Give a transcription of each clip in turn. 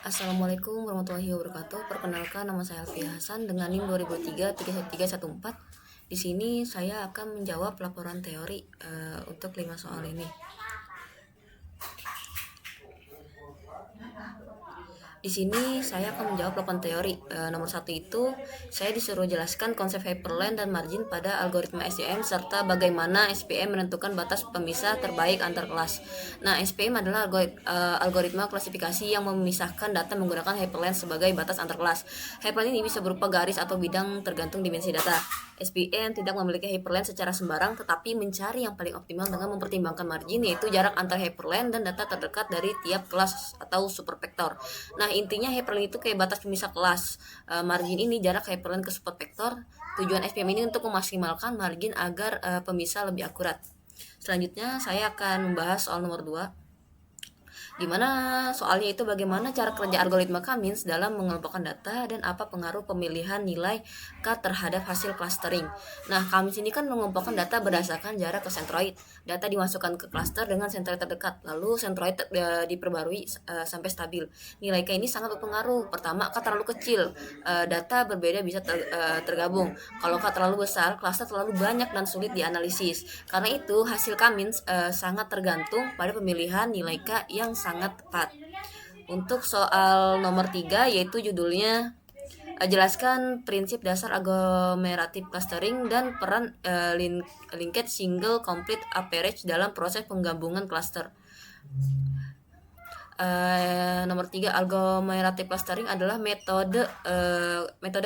Assalamualaikum warahmatullahi wabarakatuh. Perkenalkan, nama saya Alfia Hasan dengan NIM 2003-31314. Di sini saya akan menjawab laporan teori untuk 5 soal ini. Di sini saya akan menjawab 8 teori. Nomor 1 itu saya disuruh jelaskan konsep hyperlink dan margin pada algoritma SPM serta bagaimana SPM menentukan batas pemisah terbaik antar kelas. Nah, SPM adalah algoritma klasifikasi yang memisahkan data menggunakan hyperlink sebagai batas antar kelas. Hyperlink ini bisa berupa garis atau bidang tergantung dimensi data. SPM tidak memiliki hyperlink secara sembarang, tetapi mencari yang paling optimal dengan mempertimbangkan margin, yaitu jarak antar hyperlink dan data terdekat dari tiap kelas atau supervektor. Nah, intinya hyperlink itu kayak batas pemisah kelas. Margin ini jarak hyperlink ke supervektor. Tujuan SPM ini untuk memaksimalkan margin agar pemisah lebih akurat. Selanjutnya saya akan membahas soal nomor 2, di mana soalnya itu bagaimana cara kerja algoritma Cummins dalam mengelompokkan data dan apa pengaruh pemilihan nilai K terhadap hasil clustering. Nah, Cummins ini kan mengelompokkan data berdasarkan jarak ke sentroid. Data dimasukkan ke cluster dengan sentroid terdekat, lalu sentroid diperbarui sampai stabil. Nilai K ini sangat berpengaruh. Pertama, K terlalu kecil, data berbeda bisa tergabung. Kalau K terlalu besar, cluster terlalu banyak dan sulit dianalisis. Karena itu, hasil Cummins sangat tergantung pada pemilihan nilai K yang sangat tepat. Untuk soal nomor 3, yaitu judulnya jelaskan prinsip dasar aglomerative clustering dan peran linkage single complete average dalam proses penggabungan cluster. Nomor 3, aglomerative clustering adalah metode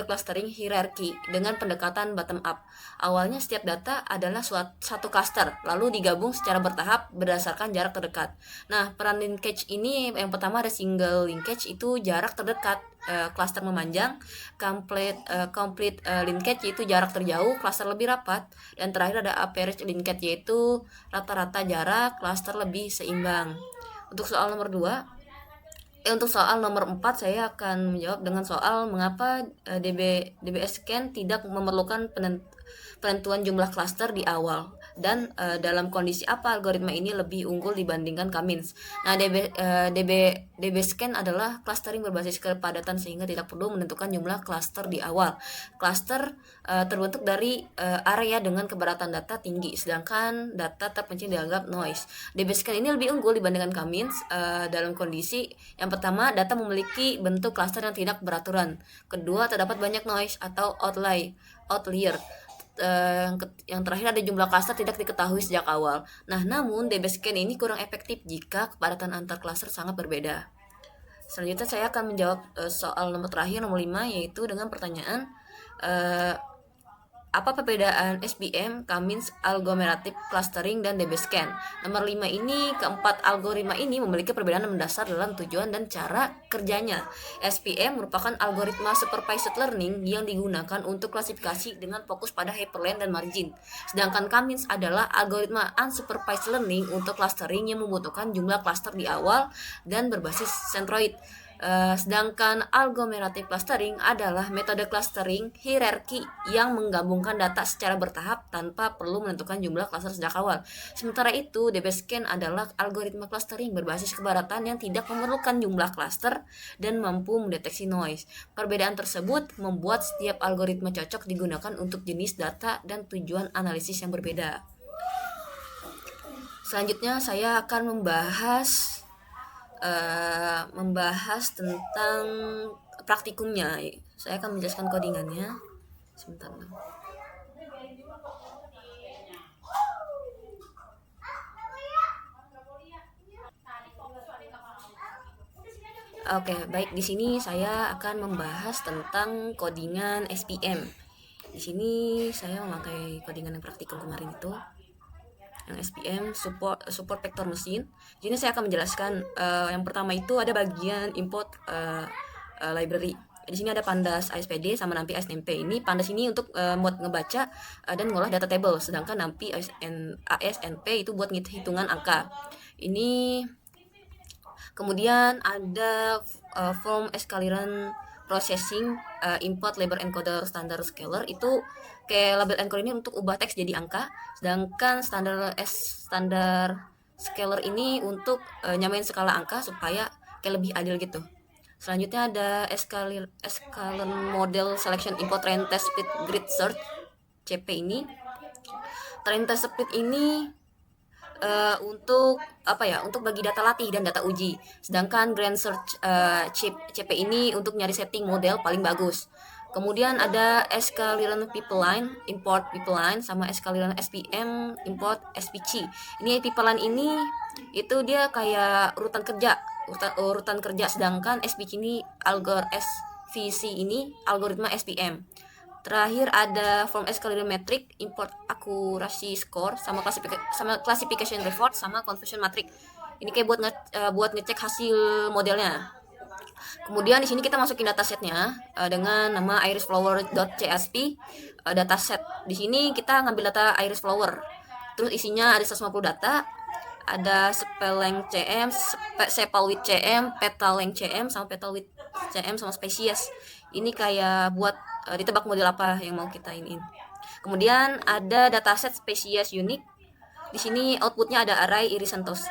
clustering hierarki dengan pendekatan bottom up. Awalnya setiap data adalah satu cluster, lalu digabung secara bertahap berdasarkan jarak terdekat. Nah, peran linkage ini yang pertama ada single linkage, itu jarak terdekat, cluster memanjang. Complete linkage yaitu jarak terjauh, cluster lebih rapat. Dan terakhir ada average linkage yaitu rata-rata jarak, cluster lebih seimbang. Untuk soal nomor 4 saya akan menjawab dengan soal mengapa DBS scan tidak memerlukan penentuan jumlah cluster di awal, dan dalam kondisi apa algoritma ini lebih unggul dibandingkan Cummins. Nah, DB scan adalah clustering berbasis kepadatan sehingga tidak perlu menentukan jumlah cluster di awal. Cluster terbentuk dari area dengan keberatan data tinggi, sedangkan data terpencil dianggap noise. DB scan ini lebih unggul dibandingkan Cummins dalam kondisi yang pertama, data memiliki bentuk cluster yang tidak beraturan. Kedua, terdapat banyak noise atau outlier. Yang terakhir ada jumlah cluster tidak diketahui sejak awal. Nah, namun DBScan ini kurang efektif jika kepadatan antar cluster sangat berbeda. Selanjutnya saya akan menjawab soal nomor terakhir, nomor 5, yaitu dengan pertanyaan apa perbedaan SPM, Cummins, aglomerative clustering, dan DBScan. Nomor 5 ini, keempat algoritma ini memiliki perbedaan mendasar dalam tujuan dan cara kerjanya. SPM merupakan algoritma supervised learning yang digunakan untuk klasifikasi dengan fokus pada hyperlink dan margin. Sedangkan Cummins adalah algoritma unsupervised learning untuk clustering yang membutuhkan jumlah cluster di awal dan berbasis centroid. Sedangkan aglomerative clustering adalah metode clustering hierarki yang menggabungkan data secara bertahap tanpa perlu menentukan jumlah cluster sejak awal. Sementara itu, DBScan adalah algoritma clustering berbasis kepadatan yang tidak memerlukan jumlah cluster dan mampu mendeteksi noise. Perbedaan tersebut membuat setiap algoritma cocok digunakan untuk jenis data dan tujuan analisis yang berbeda. Selanjutnya saya akan membahas tentang praktikumnya. Saya akan menjelaskan codingannya. Sebentar. Oke, baik, di sini saya akan membahas tentang codingan SPM. Di sini saya memakai codingan yang praktikum kemarin itu, yang SPM support vector mesin. Di sini saya akan menjelaskan yang pertama itu ada bagian import library. Di sini ada pandas ASPD sama NumPy ASNP. Ini pandas ini untuk buat ngebaca dan ngolah data table, sedangkan NumPy ASNP itu buat hitungan angka. Ini kemudian ada form escalator processing, import label encoder standard scalar. Itu kayak label encoder ini untuk ubah teks jadi angka, sedangkan standar scalar ini untuk nyamain skala angka supaya kayak lebih adil gitu. Selanjutnya ada Escalon Model Selection Import Train Test Speed Grid Search CP ini. Train Test Speed ini untuk apa ya? Untuk bagi data latih dan data uji. Sedangkan Grand Search CP ini untuk nyari setting model paling bagus. Kemudian ada Escalon Pipeline, Import Pipeline, sama Escalon SPM, Import SPC. Ini pipeline ini itu dia kayak urutan kerja, sedangkan SPC ini SVC ini algoritma SPM. Terakhir ada Form Escalon Metric, Import Accuracy Score, sama Classification Report, sama Confusion Matrix. Ini kayak buat ngecek hasil modelnya. Kemudian di sini kita masukin datasetnya dengan nama irisflower.csv dataset. Di sini kita ngambil data iris flower. Terus isinya ada 150 data, ada spell length CM, sepal width CM, petal length CM, sama petal width CM, sama spesies. Ini kayak buat ditebak model apa yang mau kita iniin. Kemudian ada dataset spesies unik. Di sini outputnya ada array iris sentosa,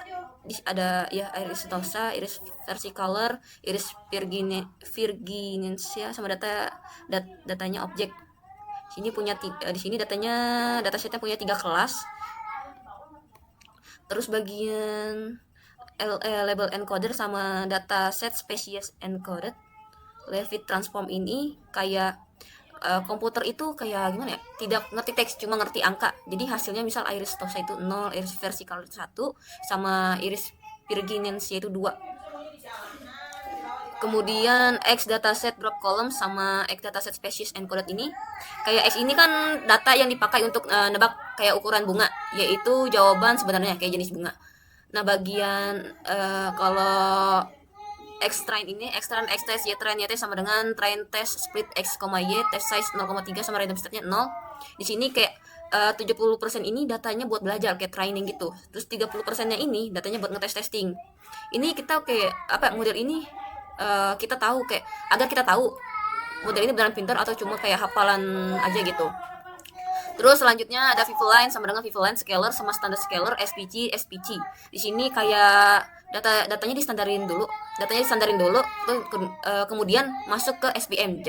ada ya iris sentosa, iris versicolor, iris virginensia, sama datanya objek. Di sini datasetnya punya 3 kelas. Terus bagian label encoder sama dataset species encoded, Leavitt transform ini kayak komputer itu kayak gimana ya, tidak ngerti teks, cuma ngerti angka. Jadi hasilnya misal iris sentosa itu 0, iris versicolor itu 1, sama iris virginensia itu 2. Kemudian X dataset drop column sama X dataset species encoded ini, kayak X ini kan data yang dipakai untuk nebak kayak ukuran bunga, yaitu jawaban sebenarnya kayak jenis bunga. Nah, bagian kalau X train ini, X train, X test, Y train, Y test sama dengan train test split X, Y, test size 0,3 sama random state-nya 0. Di sini kayak 70% ini datanya buat belajar kayak training gitu. Terus 30%-nya ini datanya buat ngetes testing. Ini kita kayak apa model ini kita tahu kayak agar kita tahu model ini beneran pintar atau cuma kayak hafalan aja gitu. Terus selanjutnya ada Vivaline sama dengan Vivaline Scaler sama Standard Scaler SPC. Di sini kayak datanya distandarin dulu, terus kemudian masuk ke SPM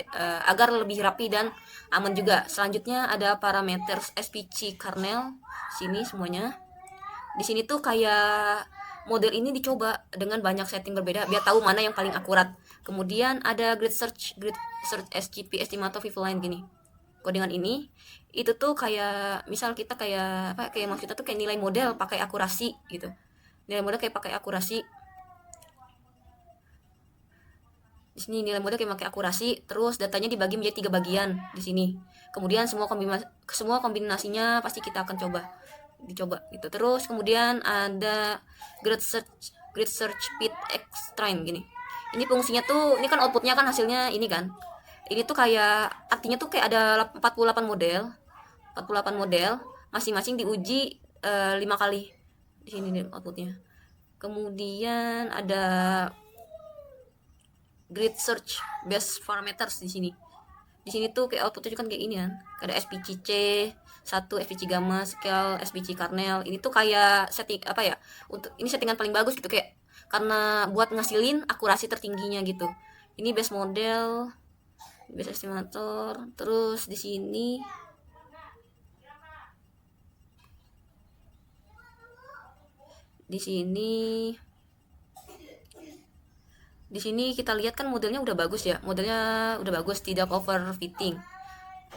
agar lebih rapi dan aman juga. Selanjutnya ada parameter SPC kernel. Sini semuanya. Di sini tuh kayak model ini dicoba dengan banyak setting berbeda biar tahu mana yang paling akurat. Kemudian ada grid search SGP estimator Vivaline gini. Codingan ini itu tuh kayak misal kita kayak apa, kayak maksudnya tuh kayak nilai model pakai akurasi gitu. Nilai model kayak pakai akurasi. Di sini nilai model kayak pakai akurasi, terus datanya dibagi menjadi 3 bagian di sini. Kemudian semua kombinasinya pasti kita akan dicoba gitu. Terus kemudian ada grid search pit extrain gini. Ini fungsinya tuh, ini kan outputnya kan hasilnya ini kan. Ini tuh kayak artinya tuh kayak ada 48 model, masing-masing diuji 5 kali. Di sini nih outputnya. Kemudian ada grid search base parameters di sini. Di sini tuh kayak outputnya kan kayak ini kan. Ada SPC 1, SPC gamma, scale, SPC kernel. Ini tuh kayak setting apa ya? Untuk ini settingan paling bagus gitu kayak karena buat ngasilin akurasi tertingginya gitu. Ini base model, base estimator. Terus di sini kita lihat kan modelnya udah bagus ya. Tidak overfitting.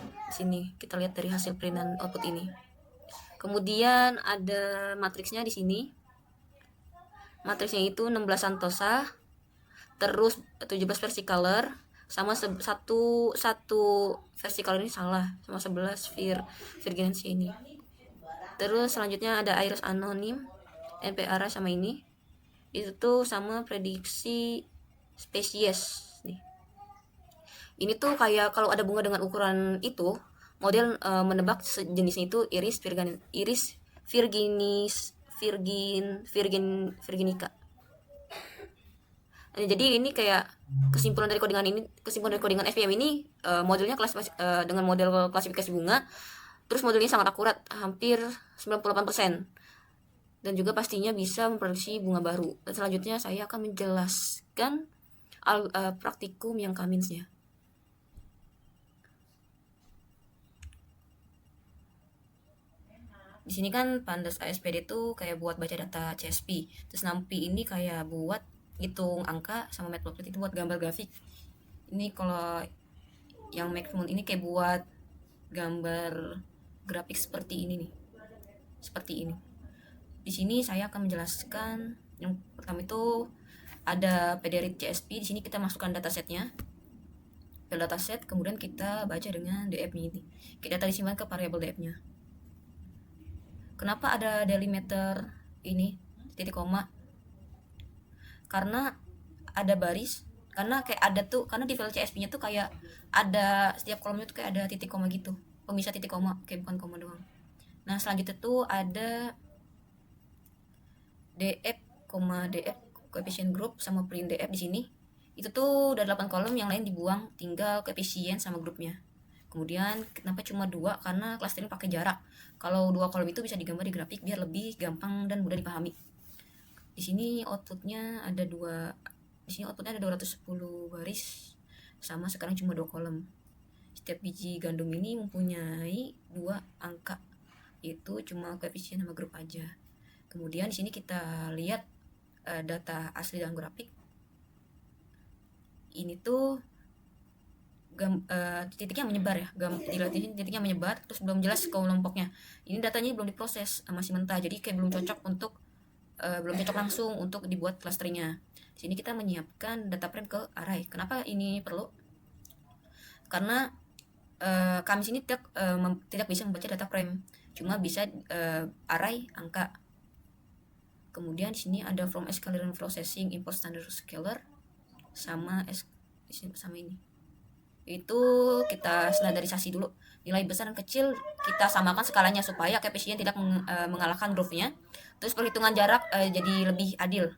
Di sini kita lihat dari hasil print dan output ini. Kemudian ada matriksnya di sini. Matriksnya itu 16 Santosa, terus 17 versicolor, sama satu versicolor ini salah, sama 11 virginensia ini. Terus selanjutnya ada iris anonim, NPR sama ini. Itu tuh sama prediksi spesies nih. Ini tuh kayak kalau ada bunga dengan ukuran itu, model menebak jenisnya itu iris virginica. Nah, jadi ini kayak kesimpulan dari codingan SPM ini, modelnya dengan model klasifikasi bunga, terus modelnya sangat akurat, hampir 98%. Dan juga pastinya bisa memprediksi bunga baru. Dan selanjutnya saya akan menjelaskan praktikum yang Kaminsnya. Di sini kan Pandas ASPD tuh kayak buat baca data CSP, terus Nampi ini kayak buat hitung angka, sama Matplotlib itu buat gambar grafik. Ini kalau yang Maxmoon ini kayak buat gambar grafik seperti ini nih, seperti ini. Di sini saya akan menjelaskan yang pertama itu ada PDRead CSP. Di sini kita masukkan datasetnya, file dataset, kemudian kita baca dengan df-nya ini. Kita data disimpan ke variabel df-nya. Kenapa ada delimiter ini titik koma? Karena ada baris, karena kayak ada tuh, karena di file CSP-nya tuh kayak ada setiap kolomnya tuh kayak ada titik koma gitu, pemisah titik koma, kayak bukan koma doang. Nah selanjutnya tuh ada df, df koefisien grup sama print df di sini. Itu tuh udah 8 kolom, yang lain dibuang, tinggal koefisien sama grupnya. Kemudian kenapa cuma 2? Karena clustering pakai jarak. Kalau 2 kolom itu bisa digambar di grafik biar lebih gampang dan mudah dipahami. Di sini outputnya ada 210 baris, sama sekarang cuma 2 kolom. Setiap biji gandum ini mempunyai 2 angka, itu cuma koefisien sama grup aja. Kemudian di sini kita lihat data asli dalam grafik. Ini tuh titiknya menyebar ya, titiknya menyebar, terus belum jelas kelompoknya. Ini datanya belum diproses, masih mentah, jadi kayak belum cocok langsung untuk dibuat clusteringnya. Di sini kita menyiapkan data frame ke array. Kenapa ini perlu? Karena kami sini tidak bisa membaca data frame, cuma bisa array angka. Kemudian di sini ada from scalar and processing, import standard scalar, sama ini. Itu kita standarisasi dulu, nilai besar dan kecil kita samakan skalanya supaya koefisien tidak mengalahkan groove-nya. Terus perhitungan jarak jadi lebih adil.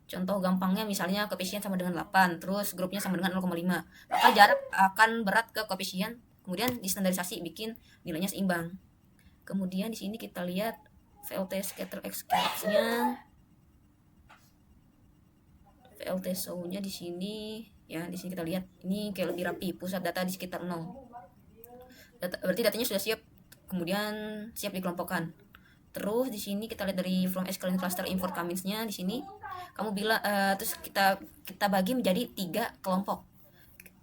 Contoh gampangnya misalnya koefisien sama dengan 8, terus grupnya sama dengan 0,5, maka jarak akan berat ke koefisien. Kemudian distandarisasi bikin nilainya seimbang. Kemudian di sini kita lihat VLT scatter x-nya, VLT show-nya di sini. Ya, di sini kita lihat ini kayak lebih rapi, pusat data di sekitar 0. Berarti datanya sudah siap, kemudian siap dikelompokkan. Terus di sini kita lihat dari from SQL cluster import Kaminsnya. Di sini kamu bilang terus kita bagi menjadi 3 kelompok.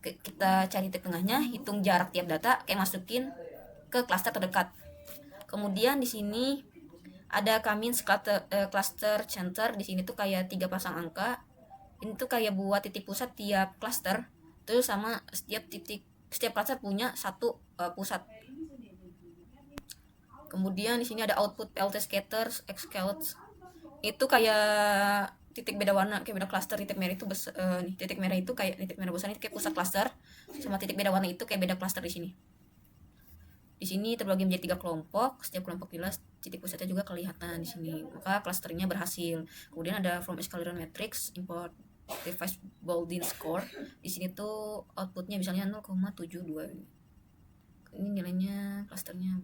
Kita cari titik tengahnya, hitung jarak tiap data, kayak masukin ke cluster terdekat. Kemudian di sini ada Kamins cluster center. Di sini tuh kayak 3 pasang angka. Ini tuh kayak buat titik pusat tiap cluster, terus sama setiap cluster punya 1 pusat. Kemudian di sini ada output PLT scatters, xscouts. Itu kayak titik beda warna, kayak beda cluster. Titik merah itu titik merah itu kayak titik merah besar, ini kayak pusat cluster, sama titik beda warna itu kayak beda cluster di sini. Di sini terbagi menjadi 3 kelompok. Setiap kelompok jelas titik pusatnya juga kelihatan di sini. Maka clusternya berhasil. Kemudian ada from escalator matrix, import device Baldwin score. Di sini tuh outputnya misalnya 0,72. Ini nilainya clusternya.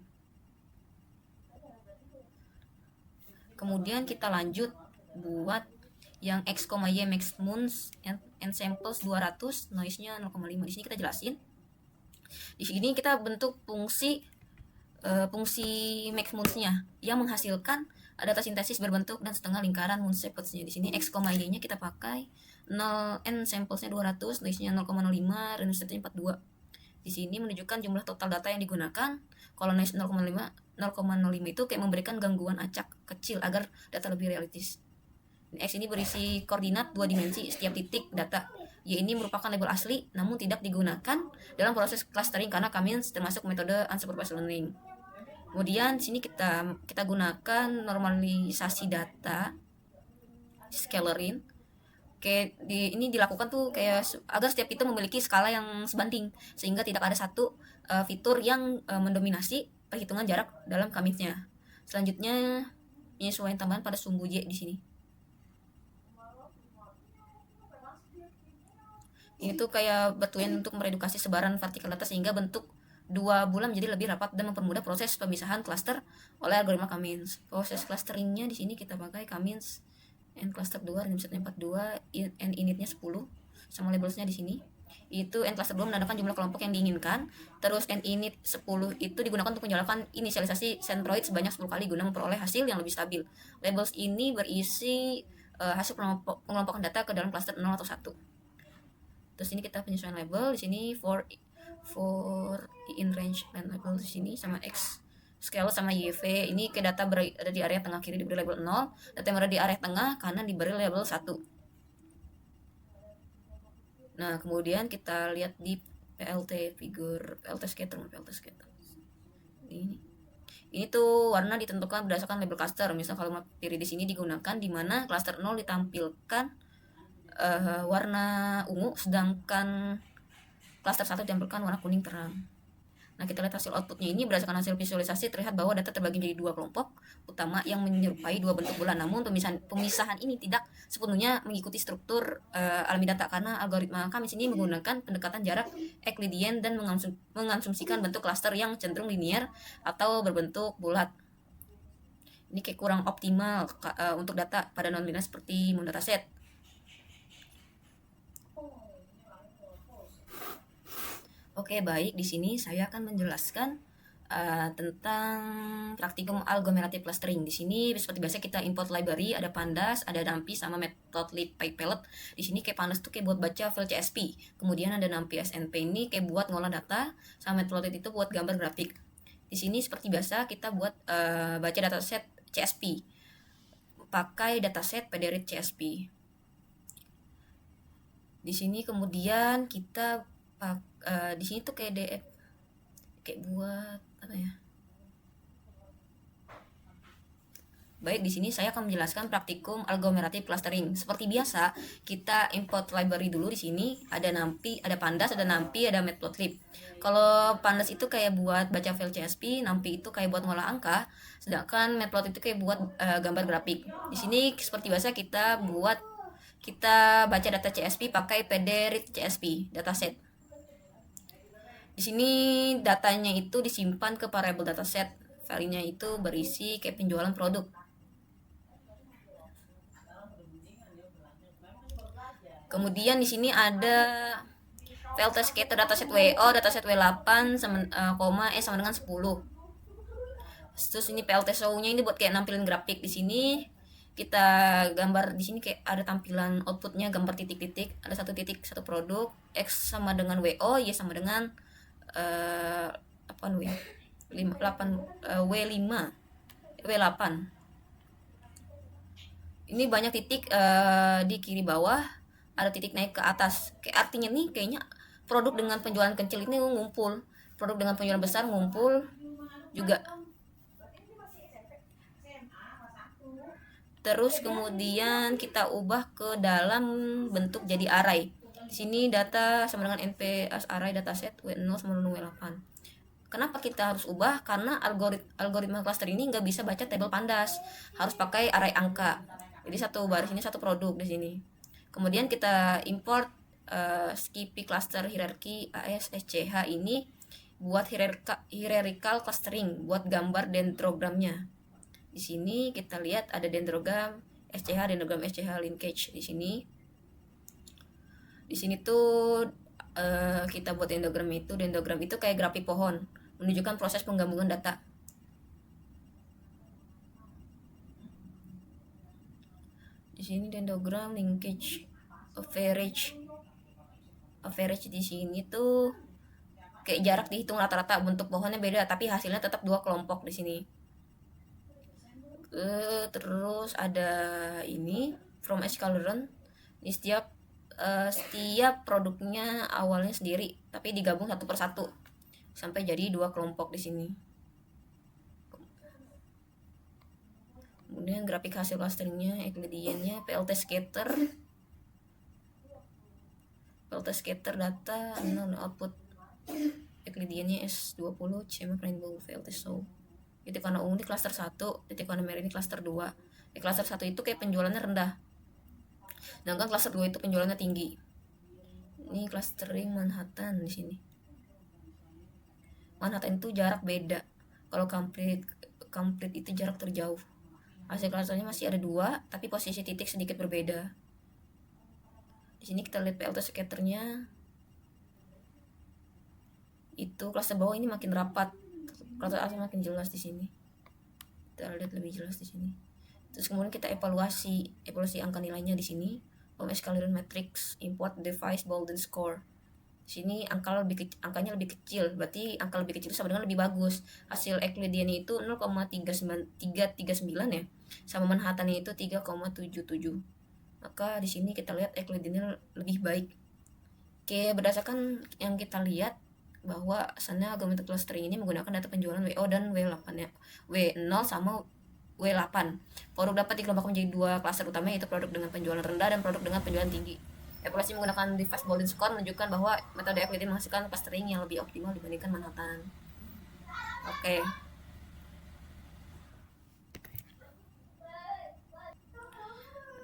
Kemudian kita lanjut buat yang x, y max moons and samples 200, noise-nya 0,5. Di sini kita jelasin. Di sini kita bentuk fungsi max moons-nya yang menghasilkan data sintesis berbentuk dan setengah lingkaran moon shapes-nya. Di sini x, y-nya kita pakai 0, n samples-nya 200, noise-nya 0,05, random state-nya 42. Di sini menunjukkan jumlah total data yang digunakan. Kalau noise 0,05 itu kayak memberikan gangguan acak kecil agar data lebih realistis. X ini berisi koordinat 2 dimensi setiap titik data. Y ini merupakan label asli namun tidak digunakan dalam proses clustering karena Kamins termasuk metode unsupervised learning. Kemudian di sini kita gunakan normalisasi data, scalarin. Ini dilakukan tuh kayak agar setiap itu memiliki skala yang sebanding sehingga tidak ada satu fitur yang mendominasi perhitungan jarak dalam Kaminsnya. Selanjutnya penyesuaian tambahan pada sumbu Y di sini. Ini tuh kayak bertujuan untuk meredukasi sebaran vertikal data sehingga bentuk 2 bulan menjadi lebih rapat dan mempermudah proses pemisahan cluster oleh algoritma Kamins. Proses clusteringnya di sini kita pakai Kamins n cluster 2, random set 42, n initnya 10. sama labelsnya di sini. Itu n cluster 2 menandakan jumlah kelompok yang diinginkan. Terus n init 10 itu digunakan untuk menjalankan inisialisasi centroid sebanyak 10 kali guna memperoleh hasil yang lebih stabil. Labels ini berisi hasil pengelompokan data ke dalam cluster 0 atau 1. Terus ini kita penyesuaian label di sini for in range and label di sini sama x scale sama YV. Ini ke data berada di area tengah kiri diberi label 0, data yang berada di area tengah kanan diberi label 1. Nah, kemudian kita lihat di PLT scatter. Ini tuh warna ditentukan berdasarkan label cluster. Misal kalau materi di sini digunakan di mana cluster 0 ditampilkan warna ungu, sedangkan cluster 1 ditampilkan warna kuning terang. Nah, kita lihat hasil outputnya ini. Berdasarkan hasil visualisasi terlihat bahwa data terbagi menjadi 2 kelompok utama yang menyerupai 2 bentuk bulan. Namun pemisahan ini tidak sepenuhnya mengikuti struktur alami data karena algoritma kami sini menggunakan pendekatan jarak Euclidean dan mengasumsikan bentuk cluster yang cenderung linear atau berbentuk bulat. Ini kayak kurang optimal untuk data pada non-linear seperti dataset. Oke, baik. Di sini saya akan menjelaskan tentang praktikum agglomerate clustering. Di sini seperti biasa kita import library, ada pandas, ada numpy sama matplotlib pypellet. Di sini kayak pandas tuh kayak buat baca file CSV. Kemudian ada numpy snp ini kayak buat ngolah data, sama matplotlib itu buat gambar grafik. Di sini seperti biasa kita buat baca dataset CSV. Pakai dataset pdread CSV. Di sini kemudian kita di sini tuh kayak DF kayak buat apa ya? Baik, di sini saya akan menjelaskan praktikum agglomerative clustering. Seperti biasa, kita import library dulu di sini. Ada numpy, ada pandas, ada numpy, ada matplotlib. Kalau pandas itu kayak buat baca file CSV, numpy itu kayak buat ngolah angka, sedangkan matplotlib itu kayak buat gambar grafik. Di sini seperti biasa kita baca data CSV pakai pdread CSV dataset. Di sini datanya itu disimpan ke variable dataset. Filenya itu berisi kayak penjualan produk. Kemudian di sini ada file scatter dataset WO, dataset W8 sama sama dengan 10. Terus ini PLT show-nya ini buat kayak nampilin grafik. Di sini kita gambar, di sini kayak ada tampilan outputnya gambar titik-titik, ada satu titik satu produk, X sama dengan WO, Y sama dengan W8. Ini banyak titik di kiri bawah, ada titik naik ke atas. Kayak artinya nih kayaknya produk dengan penjualan kecil ini ngumpul, produk dengan penjualan besar ngumpul juga. Terus kemudian kita ubah ke dalam bentuk jadi array. Di sini data sama dengan nps array dataset W0 sama dengan W8. Kenapa kita harus ubah? Karena algoritma cluster ini nggak bisa baca tabel pandas, harus pakai array angka. Jadi satu baris ini satu produk di sini. Kemudian kita import Skippy cluster hierarchy ASSCH ini buat hierarchical clustering, buat gambar dendrogramnya. Di sini kita lihat ada dendrogram SCH linkage di sini. Di sini tuh kita buat dendrogram itu kayak grafik pohon, menunjukkan proses penggabungan data. Di sini dendrogram linkage average di sini tuh kayak jarak dihitung rata-rata, bentuk pohonnya beda tapi hasilnya tetap 2 kelompok di sini. Terus ada ini from Escalern. Ini setiap produknya awalnya sendiri tapi digabung satu persatu sampai jadi 2 kelompok di sini. Kemudian grafik hasil clusteringnya, Euclidean-nya, PLT scatter data output Euclidean-nya S20 CMF rainbow PLT show. Titik warna ungu di cluster 1, titik warna merah di cluster 2. Di cluster 1 itu kayak penjualannya rendah, sedangkan cluster 2 itu penjualannya tinggi. Ini clustering Manhattan di sini. Manhattan itu jarak beda. Kalau complete itu jarak terjauh. Hasil clusternya masih ada 2, tapi posisi titik sedikit berbeda. Di sini kita lihat PLT scatternya. Itu klaster bawah ini makin rapat, klaster atas makin jelas di sini. Kita lihat lebih jelas di sini. Terus kemudian kita evaluasi angka nilainya di sini. Home escalator matrix, import device bolden score. Di sini angkanya lebih kecil, berarti angka lebih kecil sama dengan lebih bagus. Hasil Euclidean itu 0,339 ya, sama Manhattan-nya itu 3,77. Maka di sini kita lihat Euclidean lebih baik. Oke, berdasarkan yang kita lihat bahwa sana augmented clustering ini menggunakan data penjualan WO dan W8 ya. W0 sama W8. Produk dapat dikelompokkan menjadi dua klaster utama, yaitu produk dengan penjualan rendah dan produk dengan penjualan tinggi. Evaluasi menggunakan device bolden score menunjukkan bahwa metode Euclidean menghasilkan clustering yang lebih optimal dibandingkan Manhattan. Oke.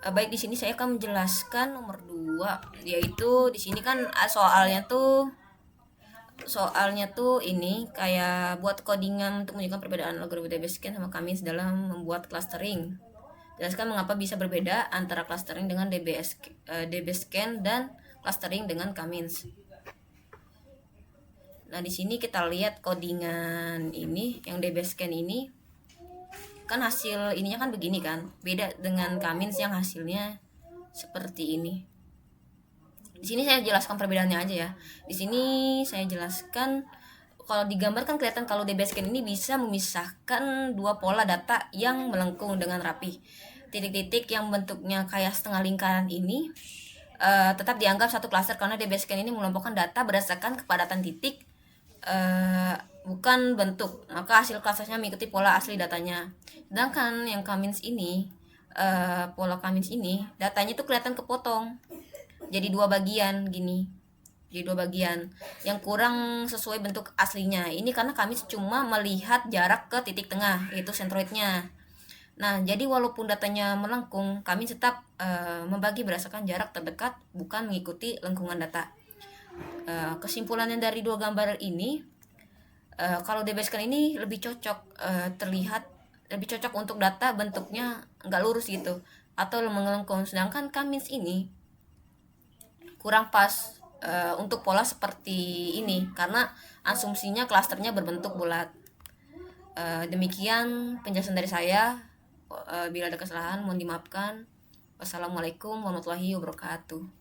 Baik, di sini saya akan menjelaskan nomor 2, yaitu di sini kan soalnya tuh ini kayak buat codingan untuk menunjukkan perbedaan algoritma DB-Scan sama Cummins dalam membuat clustering. Jelaskan mengapa bisa berbeda antara clustering dengan DB-Scan dan clustering dengan Cummins. Nah, di sini kita lihat codingan ini, yang DB-Scan ini kan hasil ininya kan begini kan, beda dengan Cummins yang hasilnya seperti ini. Di sini saya jelaskan perbedaannya aja ya. Di sini saya jelaskan, kalau digambar kan kelihatan kalau DB-Scan ini bisa memisahkan dua pola data yang melengkung dengan rapi. Titik-titik yang bentuknya kayak setengah lingkaran ini tetap dianggap satu klaster karena DB-Scan ini mengelompokkan data berdasarkan kepadatan titik, bukan bentuk. Maka hasil klasternya mengikuti pola asli datanya. Sedangkan yang Cummins ini, pola Cummins ini datanya tuh kelihatan kepotong jadi dua bagian gini, jadi dua bagian yang kurang sesuai bentuk aslinya. Ini karena Cummins cuma melihat jarak ke titik tengah, yaitu centroidnya. Nah, jadi walaupun datanya melengkung, Cummins tetap membagi berdasarkan jarak terdekat, bukan mengikuti lengkungan data. Kesimpulannya dari dua gambar ini, kalau DB-Scan ini lebih cocok, terlihat lebih cocok untuk data bentuknya nggak lurus gitu atau melengkung, sedangkan Cummins ini kurang pas untuk pola seperti ini karena asumsinya klasternya berbentuk bulat. Demikian penjelasan dari saya. Bila ada kesalahan mohon dimaafkan. Wassalamualaikum warahmatullahi wabarakatuh.